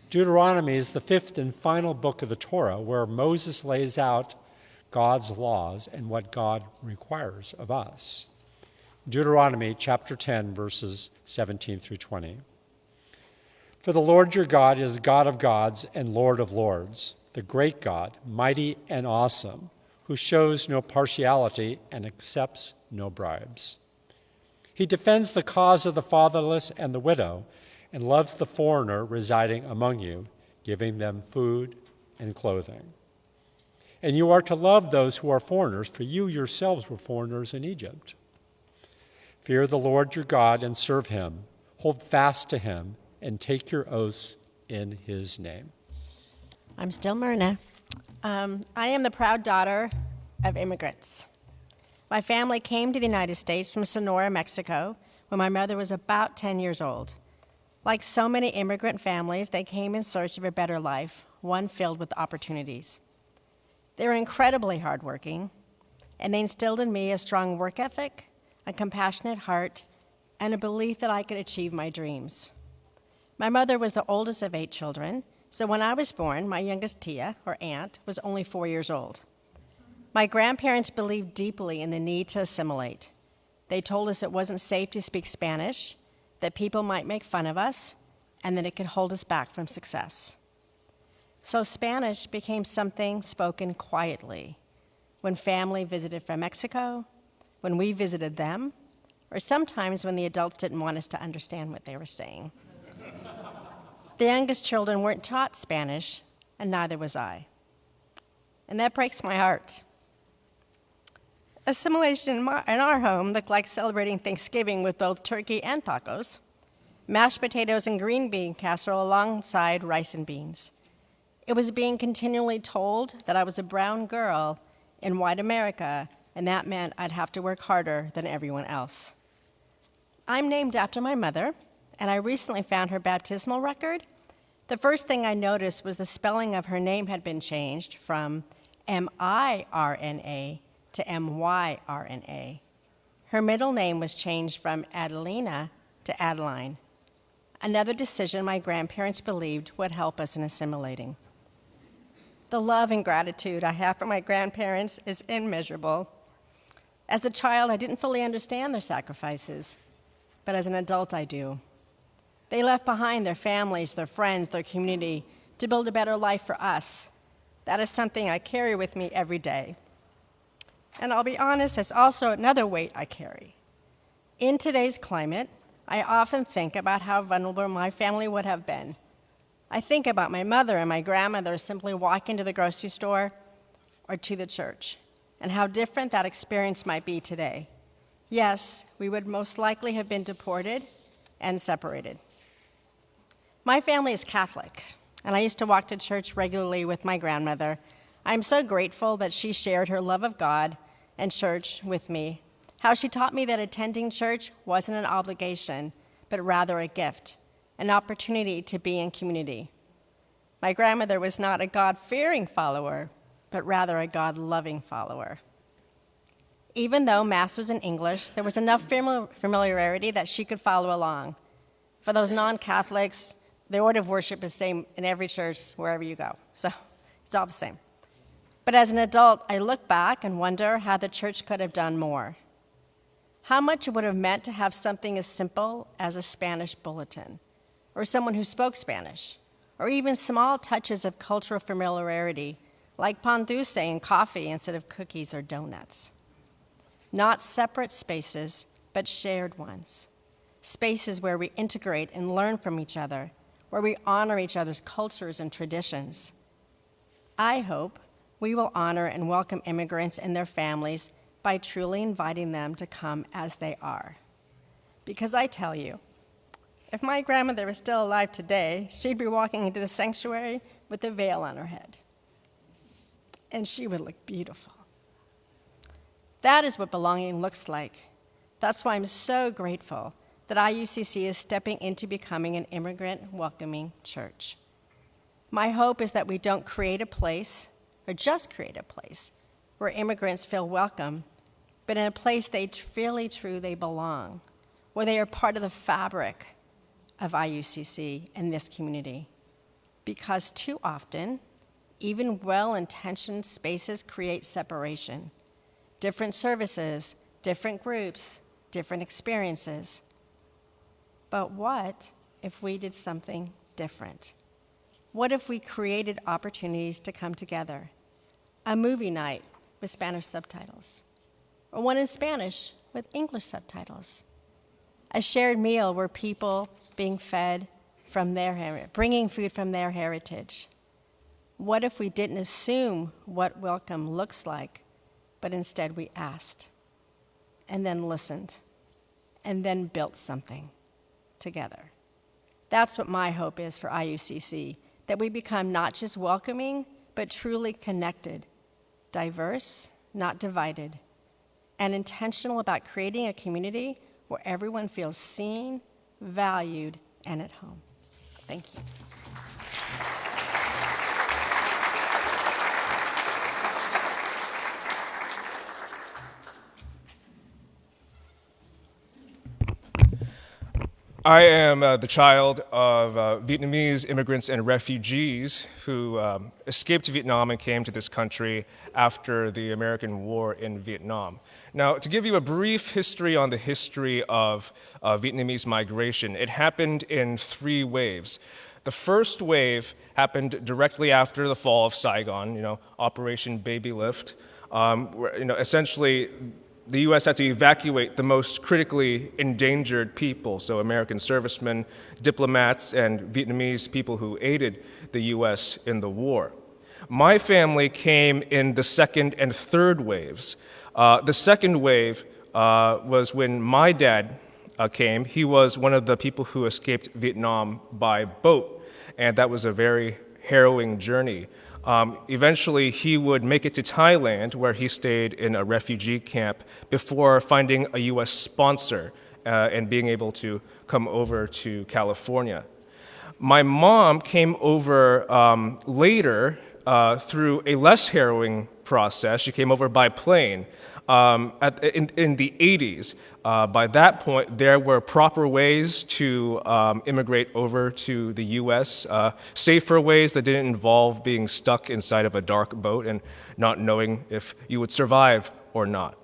Deuteronomy is the fifth and final book of the Torah, where Moses lays out God's laws and what God requires of us. Deuteronomy chapter 10, verses 17 through 20. For the Lord your God is God of gods and Lord of lords, the great God, mighty and awesome, who shows no partiality and accepts no bribes. He defends the cause of the fatherless and the widow, and loves the foreigner residing among you, giving them food and clothing. And you are to love those who are foreigners, for you yourselves were foreigners in Egypt. Fear the Lord your God and serve him. Hold fast to him and take your oaths in his name. I'm still Myrna. I am the proud daughter of immigrants. My family came to the United States from Sonora, Mexico, when my mother was about 10 years old. Like so many immigrant families, they came in search of a better life, one filled with opportunities. They were incredibly hardworking, and they instilled in me a strong work ethic, a compassionate heart, and a belief that I could achieve my dreams. My mother was the oldest of 8 children, so when I was born, my youngest tia, or aunt, was only 4 years old. My grandparents believed deeply in the need to assimilate. They told us it wasn't safe to speak Spanish, that people might make fun of us, and that it could hold us back from success. So Spanish became something spoken quietly when family visited from Mexico, when we visited them, or sometimes when the adults didn't want us to understand what they were saying. The youngest children weren't taught Spanish, and neither was I. And that breaks my heart. Assimilation in our home looked like celebrating Thanksgiving with both turkey and tacos, mashed potatoes and green bean casserole alongside rice and beans. It was being continually told that I was a brown girl in white America, and that meant I'd have to work harder than everyone else. I'm named after my mother, and I recently found her baptismal record. The first thing I noticed was the spelling of her name had been changed from M-I-R-N-A to M-Y-R-N-A. Her middle name was changed from Adelina to Adeline, another decision my grandparents believed would help us in assimilating. The love and gratitude I have for my grandparents is immeasurable. As a child, I didn't fully understand their sacrifices, but as an adult, I do. They left behind their families, their friends, their community to build a better life for us. That is something I carry with me every day. And I'll be honest, there's also another weight I carry. In today's climate, I often think about how vulnerable my family would have been. I think about my mother and my grandmother simply walking to the grocery store or to the church, and how different that experience might be today. Yes, we would most likely have been deported and separated. My family is Catholic, and I used to walk to church regularly with my grandmother. I'm so grateful that she shared her love of God and church with me, how she taught me that attending church wasn't an obligation, but rather a gift, an opportunity to be in community. My grandmother was not a God-fearing follower, but rather a God-loving follower. Even though Mass was in English, there was enough familiarity that she could follow along. For those non-Catholics, the order of worship is the same in every church, wherever you go. So it's all the same. But as an adult, I look back and wonder how the church could have done more. How much it would have meant to have something as simple as a Spanish bulletin, or someone who spoke Spanish, or even small touches of cultural familiarity, like pan dulce and coffee instead of cookies or donuts. Not separate spaces, but shared ones. Spaces where we integrate and learn from each other, where we honor each other's cultures and traditions. I hope we will honor and welcome immigrants and their families by truly inviting them to come as they are. Because I tell you, if my grandmother was still alive today, she'd be walking into the sanctuary with a veil on her head. And she would look beautiful. That is what belonging looks like. That's why I'm so grateful that IUCC is stepping into becoming an immigrant welcoming church. My hope is that we don't create a place, or just create a place, where immigrants feel welcome, but in a place they really truly belong, where they are part of the fabric of IUCC and this community. because too often, even well-intentioned spaces create separation. Different services, different groups, different experiences. But what if we did something different? What if we created opportunities to come together? A movie night with Spanish subtitles, or one in Spanish with English subtitles. A shared meal where people being fed from their bringing food from their heritage. What if we didn't assume what welcome looks like, but instead we asked, and then listened, and then built something together? That's what my hope is for IUCC, that we become not just welcoming, but truly connected, diverse, not divided, and intentional about creating a community where everyone feels seen, valued, and at home. Thank you. I am the child of Vietnamese immigrants and refugees who escaped Vietnam and came to this country after the American War in Vietnam. Now, to give you a brief history on the history of Vietnamese migration, it happened in 3 waves. The first wave happened directly after the fall of Saigon, Operation Baby Lift. Essentially, the U.S. had to evacuate the most critically endangered people, so American servicemen, diplomats, and Vietnamese people who aided the U.S. in the war. My family came in the second and third waves. The second wave was when my dad came. He was one of the people who escaped Vietnam by boat, and that was a very harrowing journey. Eventually, he would make it to Thailand, where he stayed in a refugee camp before finding a U.S. sponsor and being able to come over to California. My mom came over later through a less harrowing process. She came over by plane in the 80s. By that point, there were proper ways to immigrate over to the U.S., safer ways that didn't involve being stuck inside of a dark boat and not knowing if you would survive or not.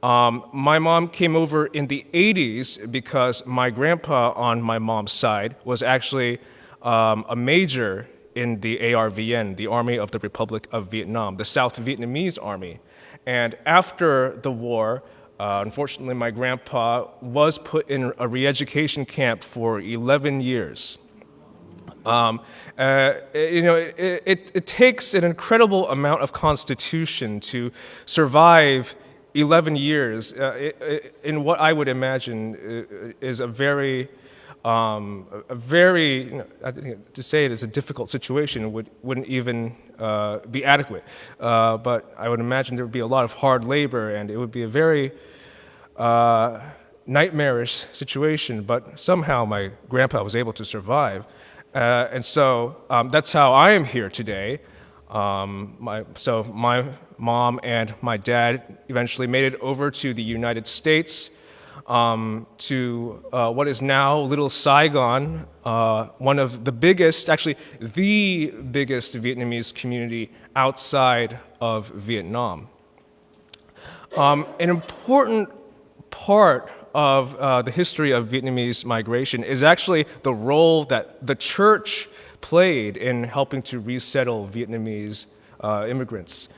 My mom came over in the 80s because my grandpa on my mom's side was actually a major in the ARVN, the Army of the Republic of Vietnam, the South Vietnamese Army. And after the war, unfortunately, my grandpa was put in a re-education camp for 11 years. It takes an incredible amount of constitution to survive 11 years in what I would imagine is a very, I think to say it is a difficult situation wouldn't even be adequate. But I would imagine there would be a lot of hard labor, and it would be a very nightmarish situation. But somehow my grandpa was able to survive, and so that's how I am here today. So my mom and my dad eventually made it over to the United States, to what is now Little Saigon, one of the biggest, actually the biggest Vietnamese community outside of Vietnam. An important part of the history of Vietnamese migration is actually the role that the church played in helping to resettle Vietnamese immigrants.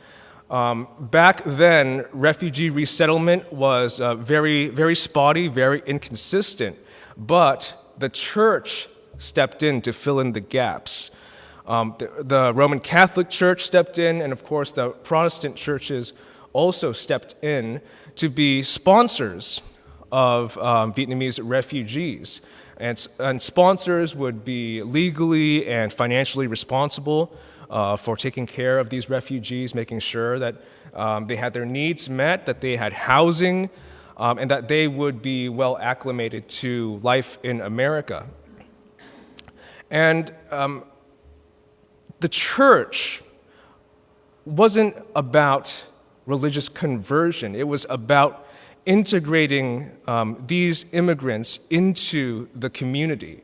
Back then, refugee resettlement was very, very spotty, very inconsistent, but the church stepped in to fill in the gaps. The Roman Catholic Church stepped in, and of course the Protestant churches also stepped in to be sponsors of Vietnamese refugees. And sponsors would be legally and financially responsible for taking care of these refugees, making sure that they had their needs met, that they had housing, and that they would be well acclimated to life in America. And the church wasn't about religious conversion. It was about integrating these immigrants into the community.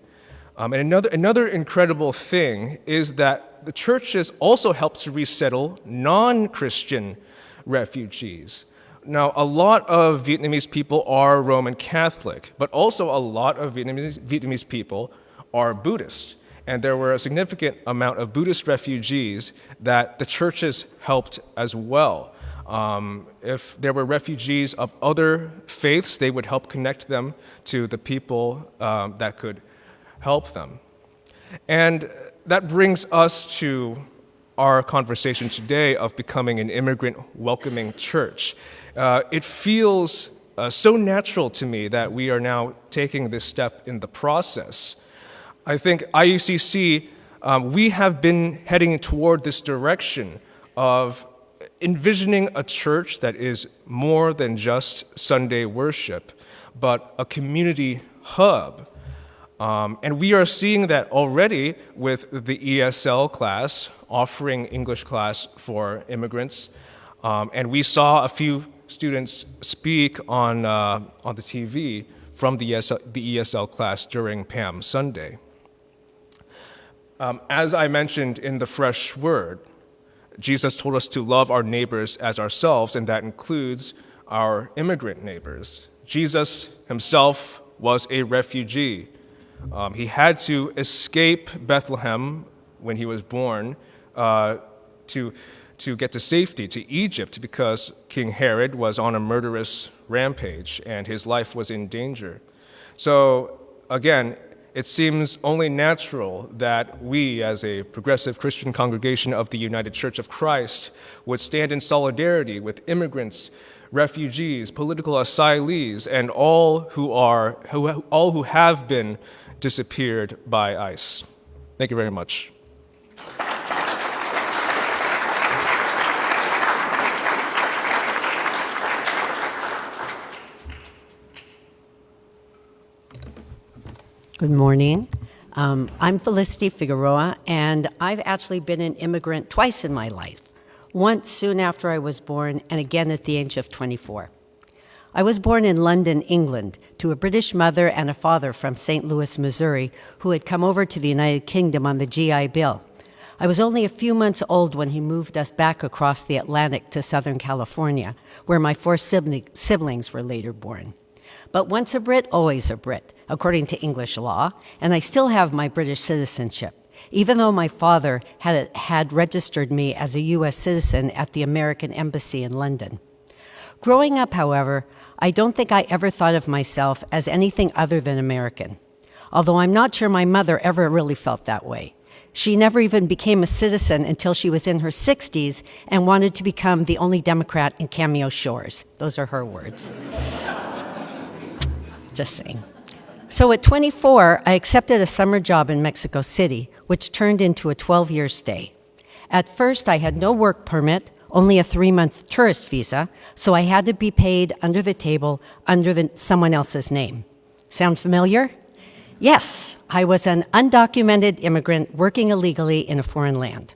And another incredible thing is that the churches also help to resettle non-Christian refugees. Now, a lot of Vietnamese people are Roman Catholic, but also a lot of Vietnamese people are Buddhist. And there were a significant amount of Buddhist refugees that the churches helped as well. If there were refugees of other faiths, they would help connect them to the people that could help them. And that brings us to our conversation today of becoming an immigrant welcoming church. It feels so natural to me that we are now taking this step in the process. I think IUCC, we have been heading toward this direction of envisioning a church that is more than just Sunday worship, but a community hub. And we are seeing that already with the ESL class, offering English class for immigrants. And we saw a few students speak on the TV from the ESL class during Palm Sunday. As I mentioned in the Fresh Word, Jesus told us to love our neighbors as ourselves, and that includes our immigrant neighbors. Jesus himself was a refugee. He had to escape Bethlehem when he was born to get to safety, to Egypt, because King Herod was on a murderous rampage and his life was in danger. So again, it seems only natural that we, as a progressive Christian congregation of the United Church of Christ, would stand in solidarity with immigrants, refugees, political asylees, and all who have been disappeared by ICE. Thank you very much. Good morning. I'm Felicity Figueroa, and I've actually been an immigrant twice in my life, once soon after I was born and again at the age of 24. I was born in London, England, to a British mother and a father from St. Louis, Missouri, who had come over to the United Kingdom on the GI Bill. I was only a few months old when he moved us back across the Atlantic to Southern California, where my four siblings were later born. But once a Brit, always a Brit, according to English law, and I still have my British citizenship, even though my father had registered me as a U.S. citizen at the American Embassy in London. Growing up, however, I don't think I ever thought of myself as anything other than American, although I'm not sure my mother ever really felt that way. She never even became a citizen until she was in her 60s and wanted to become the only Democrat in Cameo Shores. Those are her words. Just saying. So at 24, I accepted a summer job in Mexico City, which turned into a 12-year stay. At first, I had no work permit, only a 3-month tourist visa, so I had to be paid under the table under someone else's name. Sound familiar? Yes, I was an undocumented immigrant working illegally in a foreign land.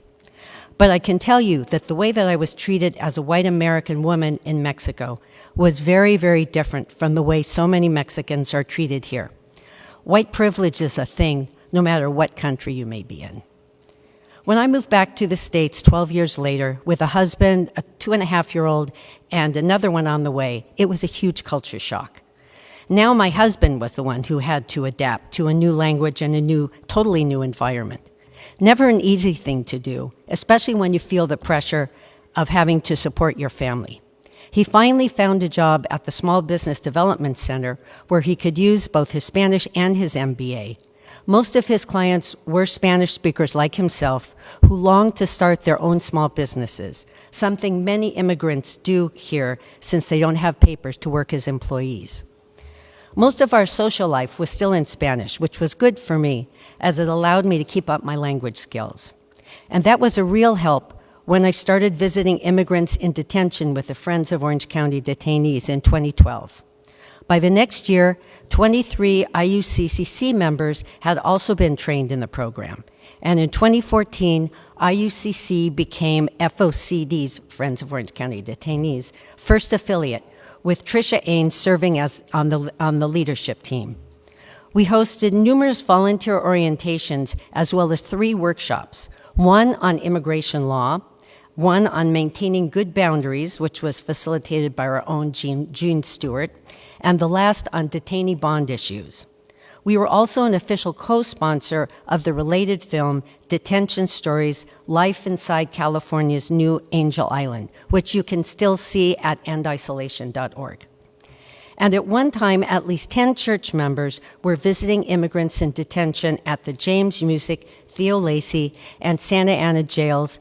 But I can tell you that the way that I was treated as a white American woman in Mexico was very, very different from the way so many Mexicans are treated here. White privilege is a thing, no matter what country you may be in. When I moved back to the States 12 years later with a husband, a 2.5-year-old, and another one on the way, it was a huge culture shock. Now my husband was the one who had to adapt to a new language and a totally new environment. Never an easy thing to do, especially when you feel the pressure of having to support your family. He finally found a job at the Small Business Development Center where he could use both his Spanish and his MBA. Most of his clients were Spanish speakers like himself who longed to start their own small businesses, something many immigrants do here since they don't have papers to work as employees. Most of our social life was still in Spanish, which was good for me as it allowed me to keep up my language skills. And that was a real help when I started visiting immigrants in detention with the Friends of Orange County Detainees in 2012. By the next year, 23 IUCCC members had also been trained in the program. And in 2014, IUCC became FOCD's, Friends of Orange County Detainees, first affiliate, with Tricia Ains serving as on the leadership team. We hosted numerous volunteer orientations as well as 3 workshops, one on immigration law, one on maintaining good boundaries, which was facilitated by our own June Stewart, and the last on detainee bond issues. We were also an official co-sponsor of the related film, Detention Stories, Life Inside California's New Angel Island, which you can still see at endisolation.org. And at one time, at least 10 church members were visiting immigrants in detention at the James Music, Theo Lacey, and Santa Ana jails,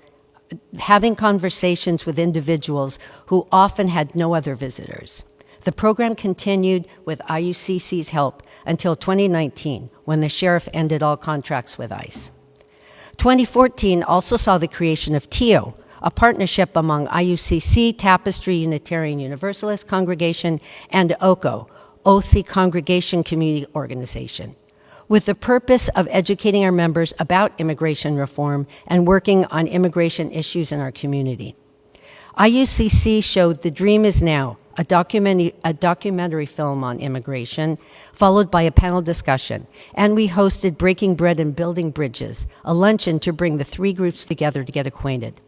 having conversations with individuals who often had no other visitors. The program continued with IUCC's help until 2019, when the sheriff ended all contracts with ICE. 2014 also saw the creation of TIO, a partnership among IUCC, Tapestry Unitarian Universalist Congregation, and OCO, OC Congregation Community Organization, with the purpose of educating our members about immigration reform and working on immigration issues in our community. IUCC showed The Dream Is Now, a documentary film on immigration, followed by a panel discussion, and we hosted Breaking Bread and Building Bridges, a luncheon to bring the 3 groups together to get acquainted.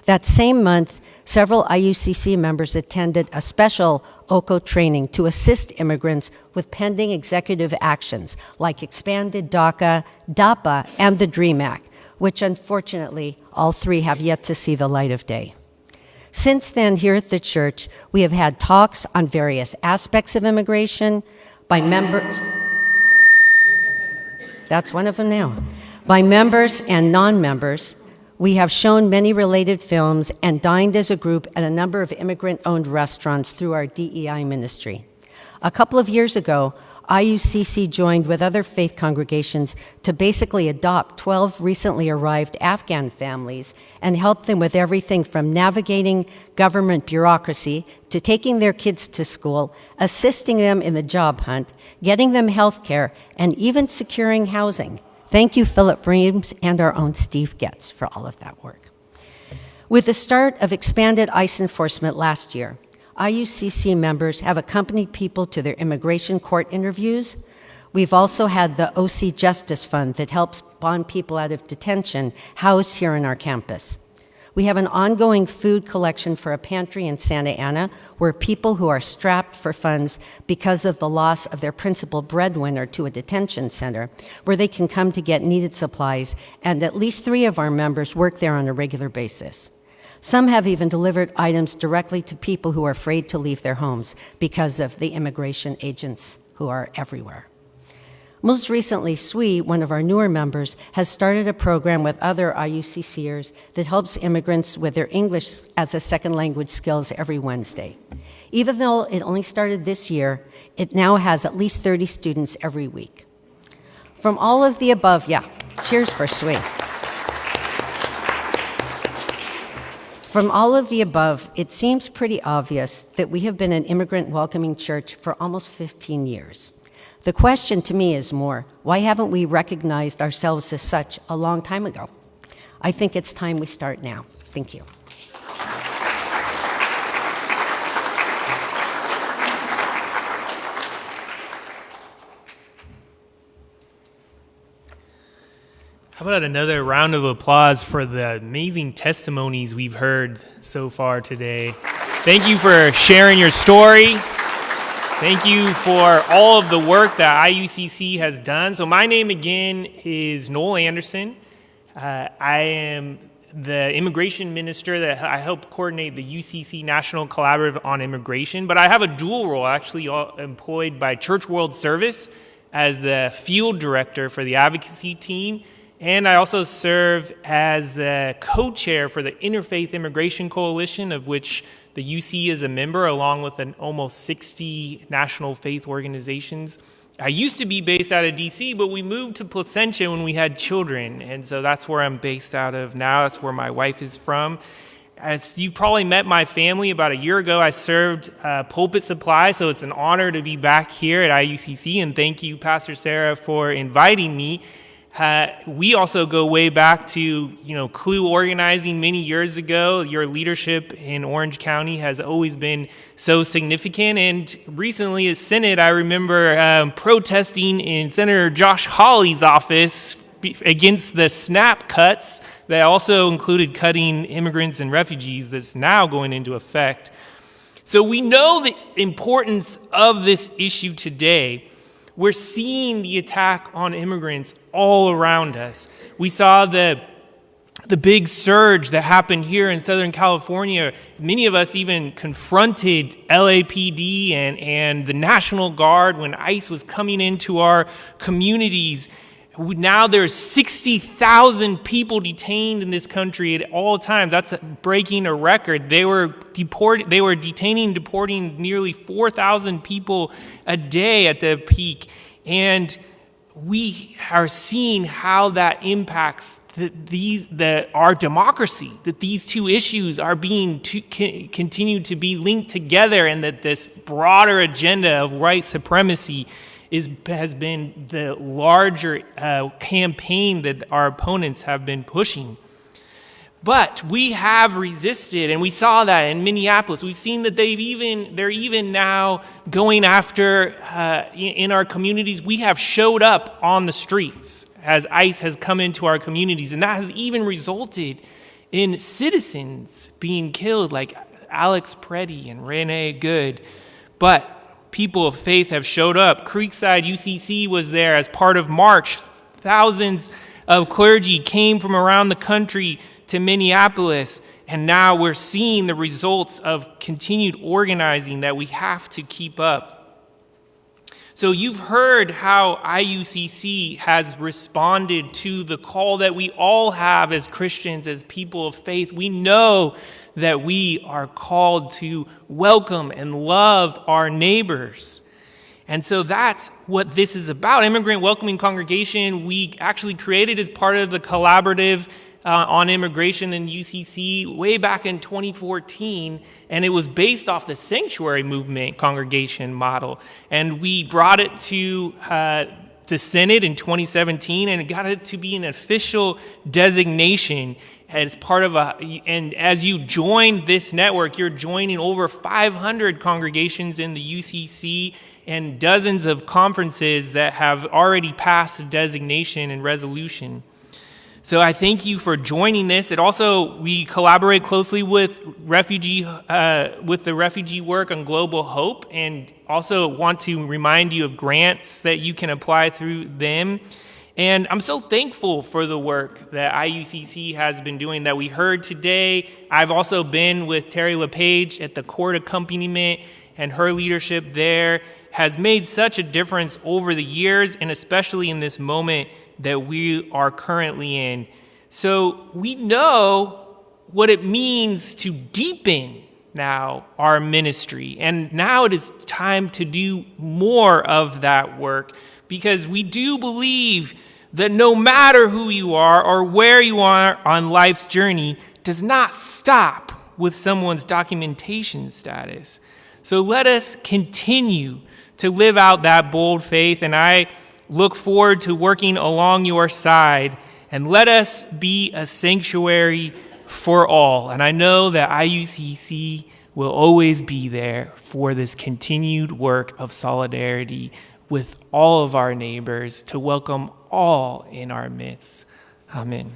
That same month, several IUCC members attended a special OCO training to assist immigrants with pending executive actions like expanded DACA, DAPA, and the DREAM Act, which unfortunately all 3 have yet to see the light of day. Since then, here at the church, we have had talks on various aspects of immigration by members. That's one of them now. By members and non-members. We have shown many related films and dined as a group at a number of immigrant-owned restaurants through our DEI ministry. A couple of years ago, IUCC joined with other faith congregations to basically adopt 12 recently arrived Afghan families and help them with everything from navigating government bureaucracy to taking their kids to school, assisting them in the job hunt, getting them health care, and even securing housing. Thank you, Philip Reams, and our own Steve Getz for all of that work. With the start of expanded ICE enforcement last year, IUCC members have accompanied people to their immigration court interviews. We've also had the OC Justice Fund that helps bond people out of detention housed here on our campus. We have an ongoing food collection for a pantry in Santa Ana where people who are strapped for funds because of the loss of their principal breadwinner to a detention center, where they can come to get needed supplies, and at least 3 of our members work there on a regular basis. Some have even delivered items directly to people who are afraid to leave their homes because of the immigration agents who are everywhere. Most recently, SWE, one of our newer members, has started a program with other IUCCers that helps immigrants with their English as a second language skills every Wednesday. Even though it only started this year, it now has at least 30 students every week. From all of the above, cheers for SWE. From all of the above, it seems pretty obvious that we have been an immigrant welcoming church for almost 15 years. The question to me is more, why haven't we recognized ourselves as such a long time ago? I think it's time we start now. Thank you. How about another round of applause for the amazing testimonies we've heard so far today? Thank you for sharing your story. Thank you for all of the work that IUCC has done. So my name again is Noel Andersen. I am the immigration minister that I help coordinate the UCC National Collaborative on Immigration, but I have a dual role, actually employed by Church World Service as the field director for the advocacy team. And I also serve as the co-chair for the Interfaith Immigration Coalition, of which the UC is a member, along with almost 60 national faith organizations. I used to be based out of DC, but we moved to Placentia when we had children. And so that's where I'm based out of now. That's where my wife is from. As you probably met my family about a year ago, I served pulpit supply, so it's an honor to be back here at IUCC. And thank you, Pastor Sarah, for inviting me. We also go way back to, CLUE organizing many years ago. Your leadership in Orange County has always been so significant. And recently at Senate, I remember protesting in Senator Josh Hawley's office against the SNAP cuts that also included cutting immigrants and refugees that's now going into effect. So we know the importance of this issue today. We're seeing the attack on immigrants all around us. We saw the big surge that happened here in Southern California. Many of us even confronted LAPD and the National Guard when ICE was coming into our communities. Now there's 60,000 people detained in this country at all times. That's breaking a record. They were detaining and deporting nearly 4,000 people a day at the peak. And we are seeing how that impacts our democracy, that these two issues are being continue to be linked together, and that this broader agenda of white supremacy has been the larger campaign that our opponents have been pushing. But we have resisted, and we saw that in Minneapolis. We've seen that they're even now going after, in our communities, we have showed up on the streets as ICE has come into our communities, and that has even resulted in citizens being killed, like Alex Preddy and Renee Good. But people of faith have showed up. Creekside UCC was there as part of March. Thousands of clergy came from around the country to Minneapolis, and now we're seeing the results of continued organizing that we have to keep up. So you've heard how IUCC has responded to the call that we all have as Christians, as people of faith. We know that we are called to welcome and love our neighbors. And so that's what this is about. Immigrant Welcoming Congregation, we actually created as part of the collaborative on immigration in UCC way back in 2014, and it was based off the sanctuary movement congregation model. And we brought it to the Senate in 2017, and it got it to be an official designation as part of and as you join this network, you're joining over 500 congregations in the UCC and dozens of conferences that have already passed a designation and resolution. So I thank you for joining this. We collaborate closely with the refugee work on Global Hope, and also want to remind you of grants that you can apply through them. And I'm so thankful for the work that IUCC has been doing that we heard today. I've also been with Terry LePage at the court accompaniment, and her leadership there has made such a difference over the years, and especially in this moment that we are currently in. So we know what it means to deepen now our ministry. And now it is time to do more of that work, because we do believe that no matter who you are or where you are on life's journey does not stop with someone's documentation status. So let us continue to live out that bold faith, and I look forward to working along your side, and let us be a sanctuary for all. And I know that IUCC will always be there for this continued work of solidarity with all of our neighbors, to welcome all in our midst. Amen.